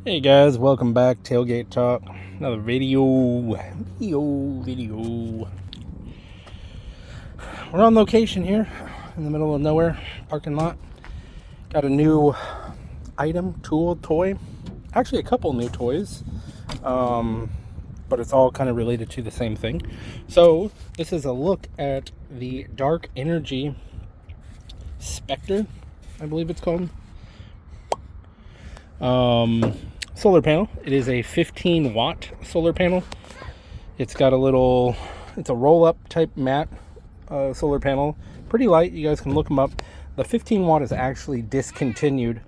Hey guys, welcome back. Tailgate Talk. Another video. We're on location here in the middle of nowhere, parking lot. Got a new item, tool, toy. Actually, a couple new toys, but it's all kind of related to the same thing. So this is a look at the Dark Energy Spectre, I believe it's called. Solar panel. It is a 15 watt solar panel. It's got it's a roll up type matte solar panel. Pretty light. You guys can look them up. The 15 watt is actually discontinued.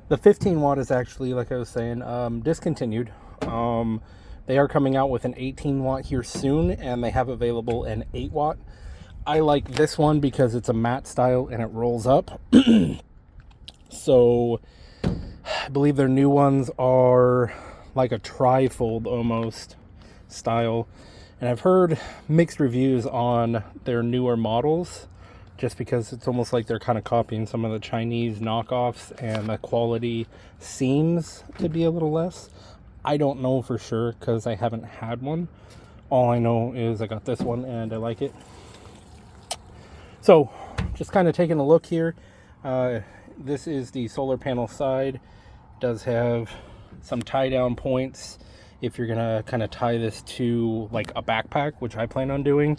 The 15 watt is actually, like I was saying, discontinued. They are coming out with an 18 watt here soon, and they have available an 8 watt. I like this one because it's a matte style and it rolls up. So I believe their new ones are like a tri-fold almost style. And I've heard mixed reviews on their newer models just because it's almost like they're kind of copying some of the Chinese knockoffs and the quality seems to be a little less. I don't know for sure because I haven't had one. All I know is I got this one and I like it. So just kind of taking a look here. This is the solar panel side. It does have some tie down points if you're gonna kind of tie this to like a backpack, which I plan on doing.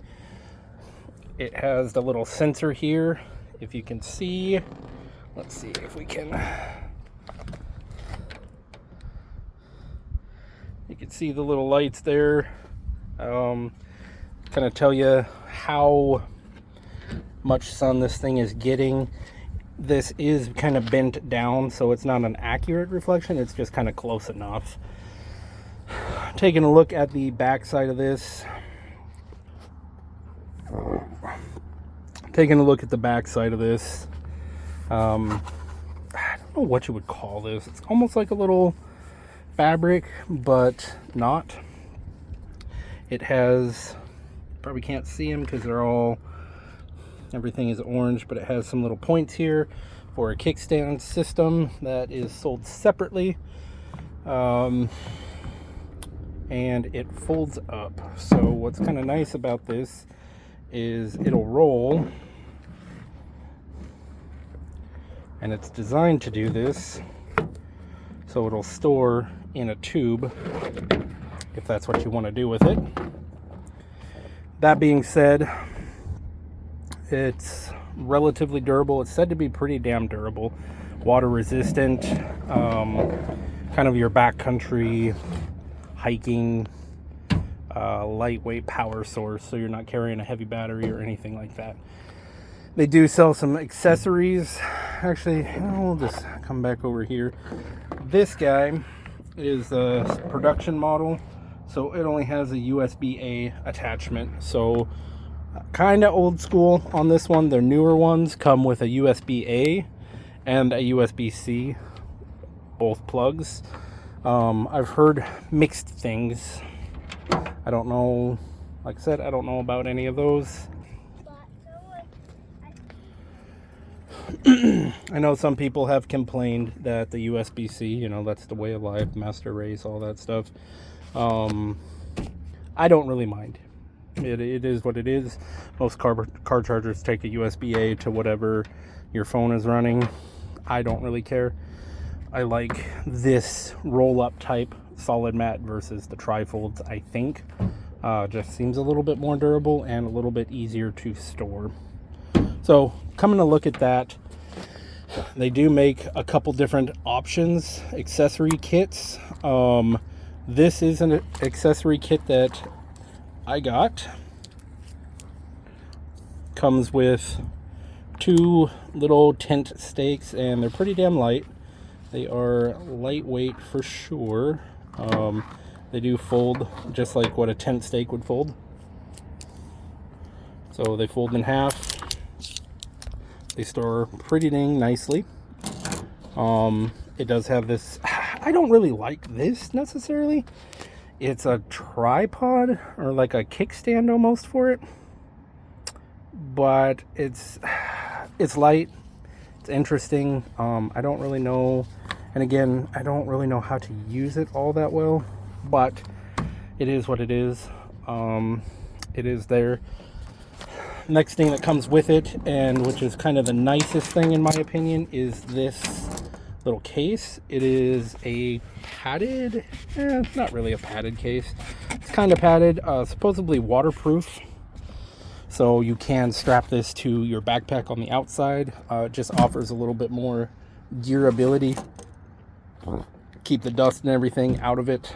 It has the little sensor here, if you can see. Let's see if we can. You can see the little lights there. Kind of tell you how much sun this thing is getting. This is kind of bent down, so it's not an accurate reflection. It's just kind of close enough. Taking a look at the back side of this. I don't know what you would call this. It's almost like a little fabric, but not. It has, probably can't see them because everything is orange, but it has some little points here for a kickstand system that is sold separately. And it folds up. So what's kind of nice about this is it'll roll, and it's designed to do this. So it'll store in a tube if that's what you want to do with it. That being said, it's relatively durable. It's said to be pretty damn durable, water resistant, kind of your backcountry hiking, lightweight power source, so you're not carrying a heavy battery or anything like that. They do sell some accessories. Actually, we'll just come back over here. This guy is a production model, so it only has a USB-A attachment. So kind of old school on this one. Their newer ones come with a USB-A and a USB-C, both plugs. I've heard mixed things. I don't know, like I said, I don't know about any of those. I know some people have complained that the USB-C, that's the way of life, master race, all that stuff. I don't really mind. It is what it is. Most car chargers take a USB-A to whatever your phone is running. I don't really care. I like this roll-up type solid matte versus the trifolds, I think. Just seems a little bit more durable and a little bit easier to store. So coming to look at that, they do make a couple different options, accessory kits. This is an accessory kit that I got. Comes with 2 little tent stakes, and they're pretty damn light. They are lightweight for sure. They do fold just like what a tent stake would fold. So they fold in half. They store pretty dang nicely. It does have this. I don't really like this necessarily. It's a tripod or like a kickstand almost for it, but it's light. It's interesting. I don't really know And again, I don't really know how to use it all that well, but it is what it is. It is there. Next thing that comes with it, and which is kind of the nicest thing in my opinion, is this little case. It is a padded, not really a padded case. It's kind of padded, supposedly waterproof. So you can strap this to your backpack on the outside. It just offers a little bit more durability. Keep the dust and everything out of it.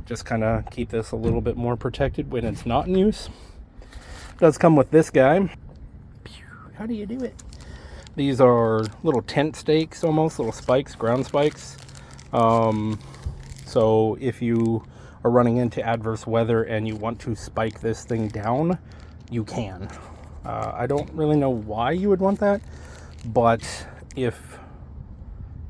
Just kind of keep this a little bit more protected when it's not in use. It does come with this guy. How do you do it? These are little tent stakes, almost little spikes, ground spikes. So if you are running into adverse weather and you want to spike this thing down, you can. I don't really know why you would want that, but if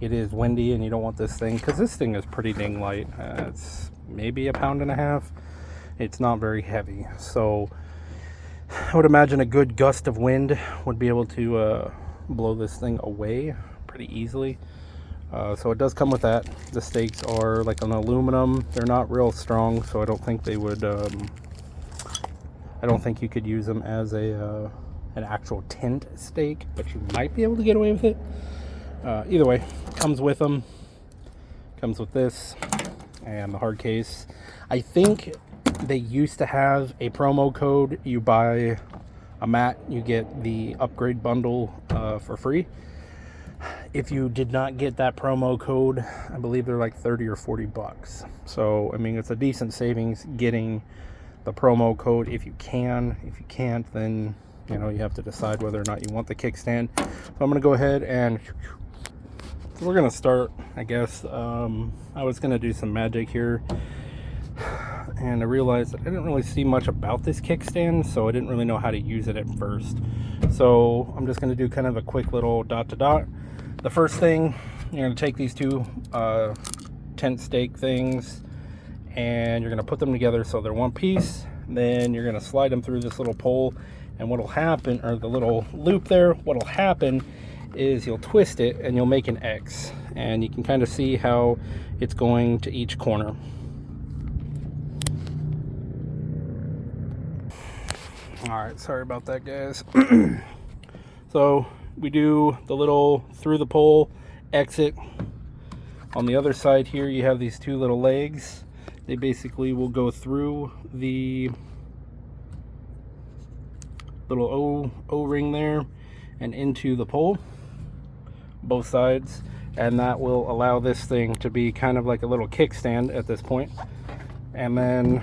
it is windy and you don't want this thing, because this thing is pretty dang light, it's maybe 1.5 pounds. It's not very heavy, so I would imagine a good gust of wind would be able to blow this thing away pretty easily. So it does come with that. The stakes are like an aluminum. They're not real strong, so I don't think they would. I don't think you could use them as an actual tent stake, but you might be able to get away with it. Either way, comes with them. Comes with this and the hard case. I think they used to have a promo code. You buy a mat, you get the upgrade bundle for free. If you did not get that promo code, I believe they're like 30 or 40 bucks. So, I mean, it's a decent savings getting the promo code if you can. If you can't, then, you know, you have to decide whether or not you want the kickstand. So I'm going to go ahead and we're going to start, I guess. I was going to do some magic here, and I realized that I didn't really see much about this kickstand, so I didn't really know how to use it at first. So I'm just going to do kind of a quick little dot to dot. The first thing, you're going to take these two tent stake things and you're going to put them together so they're one piece. Then you're going to slide them through this little pole, and what'll happen, or the little loop there, what'll happen is you'll twist it and you'll make an X, and you can kind of see how it's going to each corner. Alright, sorry about that, guys. So we do the little through the pole exit. On the other side here you have these two little legs. They basically will go through the little O-ring there and into the pole, both sides, and that will allow this thing to be kind of like a little kickstand at this point. And then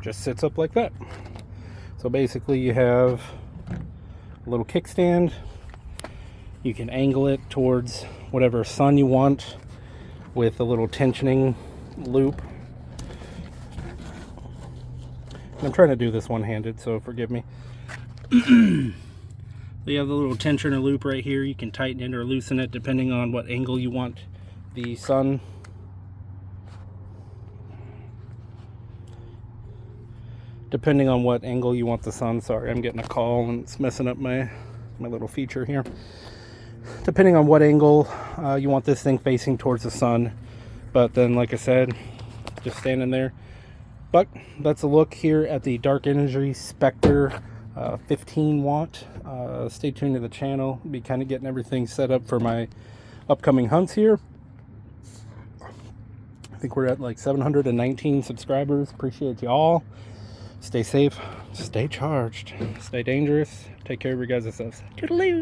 just sits up like that. So basically you have a little kickstand. You can angle it towards whatever sun you want with a little tensioning loop. I'm trying to do this one-handed, so forgive me. So you have the little tensioner loop right here. You can tighten it or loosen it depending on what angle you want the sun. Depending on what angle you want the sun. Sorry, I'm getting a call and it's messing up my little feature here. Depending on what angle you want this thing facing towards the sun. But then, like I said, just standing there. But that's a look here at the Dark Energy Spectre 15 watt. Stay tuned to the channel. Be kind of getting everything set up for my upcoming hunts here. I think we're at like 719 subscribers. Appreciate you all. Stay safe, stay charged, stay dangerous. Take care of your guys' selves. Toodaloo.